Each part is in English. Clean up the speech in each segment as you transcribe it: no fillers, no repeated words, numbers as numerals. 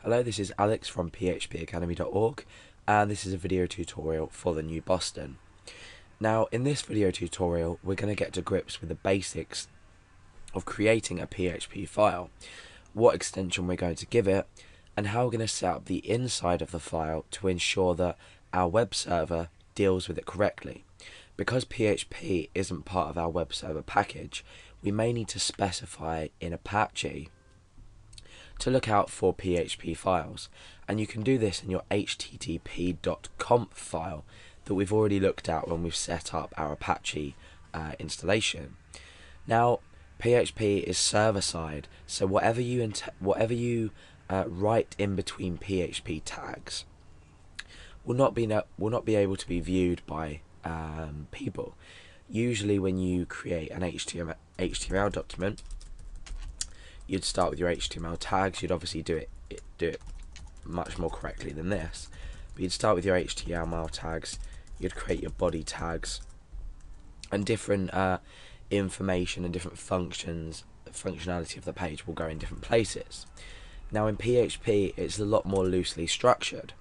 Hello, this is Alex from phpacademy.org, and this is a video tutorial for the new Boston. Now, in this video tutorial, we're going to get to grips with the basics of creating a PHP file, what extension we're going to give it, and how we're going to set up the inside of the file to ensure that our web server deals with it correctly. Because PHP isn't part of our web server package, we may need to specify in Apache to look out for PHP files, and you can do this in your http.conf file that we've already looked at when we've set up our Apache installation. Now, PHP is server-side, so whatever you write in between PHP tags will not be able to be viewed by people. Usually, when you create an HTML document, you'd start with your HTML tags. You'd obviously do it much more correctly than this, but you'd start with your HTML tags. You'd create your body tags, and different information and different functionality of the page will go in different places. Now, in PHP, it's a lot more loosely structured,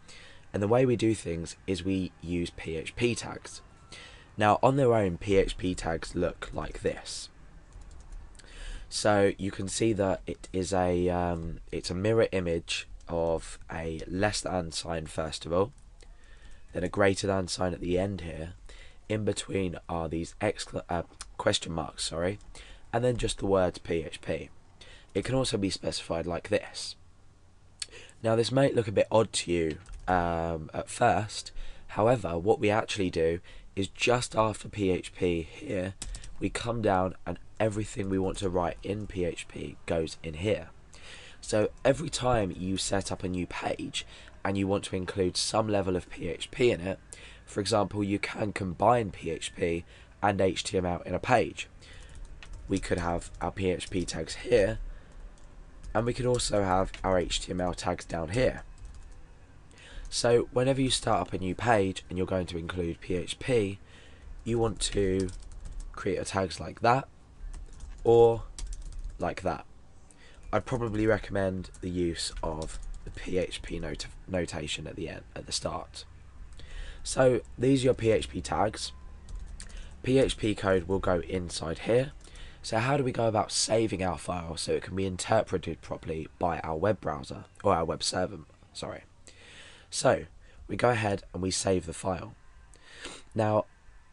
and the way we do things is we use PHP tags. Now, on their own, PHP tags look like this. So you can see that it is it's a mirror image of a less than sign first of all, then a greater than sign at the end here. In between are these question marks, and then just the words PHP. It can also be specified like this. Now, this might look a bit odd to you at first. However, what we actually do is just after PHP here, we come down and everything we want to write in PHP goes in here. So every time you set up a new page and you want to include some level of PHP in it, for example, you can combine PHP and HTML in a page. We could have our PHP tags here, and we could also have our HTML tags down here. So whenever you start up a new page and you're going to include PHP, you want to create your tags like that or like that. I'd probably recommend the use of the PHP notation at the start. So these are your PHP tags. PHP code will go inside here. So how do we go about saving our file so it can be interpreted properly by our web browser, or our web server, So we go ahead and we save the file. Now,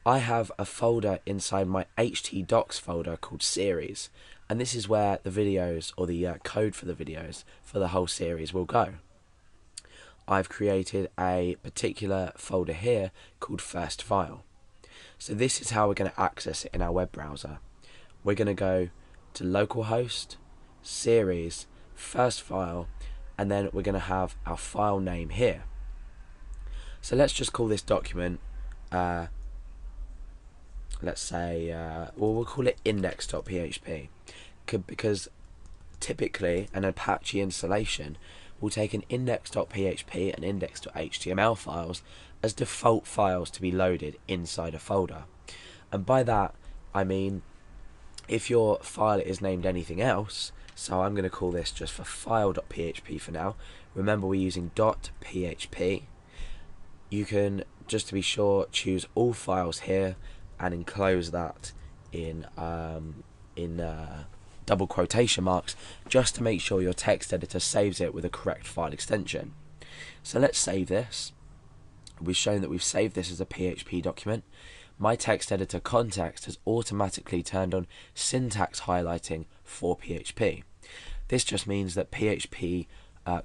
I have a folder inside my htdocs folder called series, and this is where the videos, or the code for the videos for the whole series, will go. I've created a particular folder here called first file. So this is how we're going to access it in our web browser. We're going to go to localhost, series, first file, and then we're going to have our file name here. So let's just call this document let's say, we'll call it index.php, because typically an Apache installation will take an index.php and index.html files as default files to be loaded inside a folder. And by that, I mean, if your file is named anything else, so I'm going to call this just for file.php for now. Remember, we're using .php. You can, just to be sure, choose all files here and enclose that in double quotation marks, just to make sure your text editor saves it with a correct file extension. So let's save this. We've shown that we've saved this as a PHP document. My text editor context has automatically turned on syntax highlighting for PHP. This just means that PHP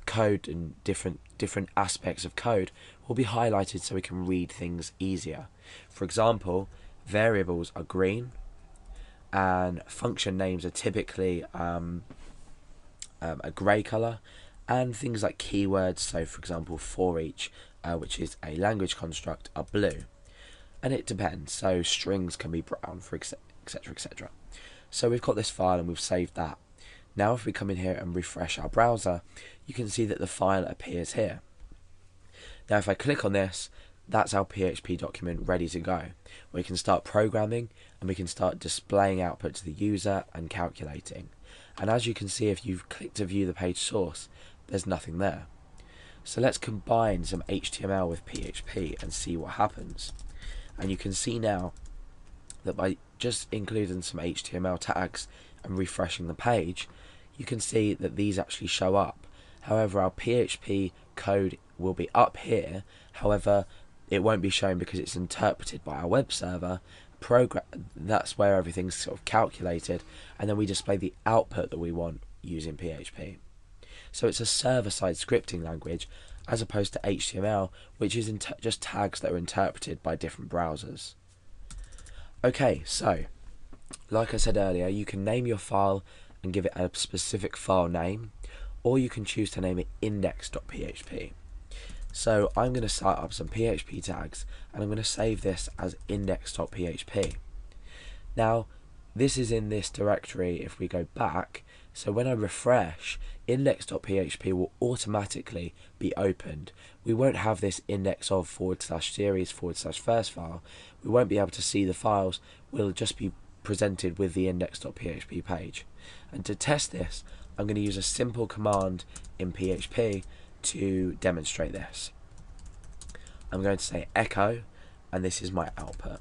code and different aspects of code will be highlighted so we can read things easier. For example, variables are green, and function names are typically a grey colour, and things like keywords, so for example for each, which is a language construct, are blue. And it depends, so strings can be brown, for etc, etc. So we've got this file and we've saved that. Now if we come in here and refresh our browser, you can see that the file appears here. Now if I click on this, that's our PHP document ready to go. We can start programming and we can start displaying output to the user and calculating. And as you can see, if you've clicked to view the page source, there's nothing there. So let's combine some HTML with PHP and see what happens. And you can see now that by just including some HTML tags and refreshing the page, you can see that these actually show up. However, our PHP code will be up here. However, it won't be shown because it's interpreted by our web server program. That's where everything's sort of calculated, and then we display the output that we want using PHP. So it's a server-side scripting language as opposed to HTML, which is just tags that are interpreted by different browsers. Okay, so like I said earlier, you can name your file and give it a specific file name, or you can choose to name it index.php. So I'm going to start up some PHP tags, and I'm going to save this as index.php. Now, this is in this directory if we go back, so when I refresh, index.php will automatically be opened. We won't have this index of /series/first file. We won't be able to see the files. We'll just be presented with the index.php page. And to test this, I'm going to use a simple command in PHP to demonstrate this. I'm going to say echo, and this is my output.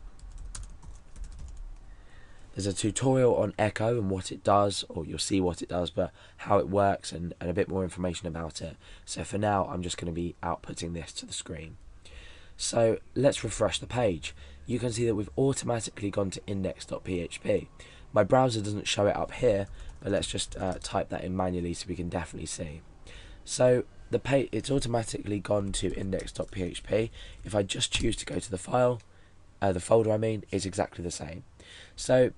There's a tutorial on echo and what it does, or you'll see what it does, but how it works and a bit more information about it. So for now, I'm just going to be outputting this to the screen. So let's refresh the page. You can see that we've automatically gone to index.php. My browser doesn't show it up here, but let's just type that in manually so we can definitely see. So the page, it's automatically gone to index.php. If I just choose to go to the file, the folder is exactly the same. So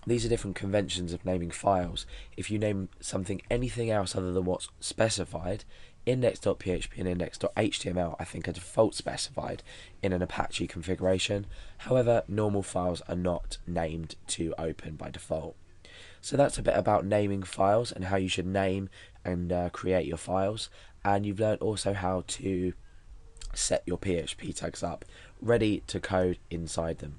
these are different conventions of naming files. If you name something anything else other than what's specified, index.php and index.html I think are default specified in an Apache configuration. However, normal files are not named to open by default. So that's a bit about naming files and how you should name and create your files. And you've learned also how to set your PHP tags up ready to code inside them.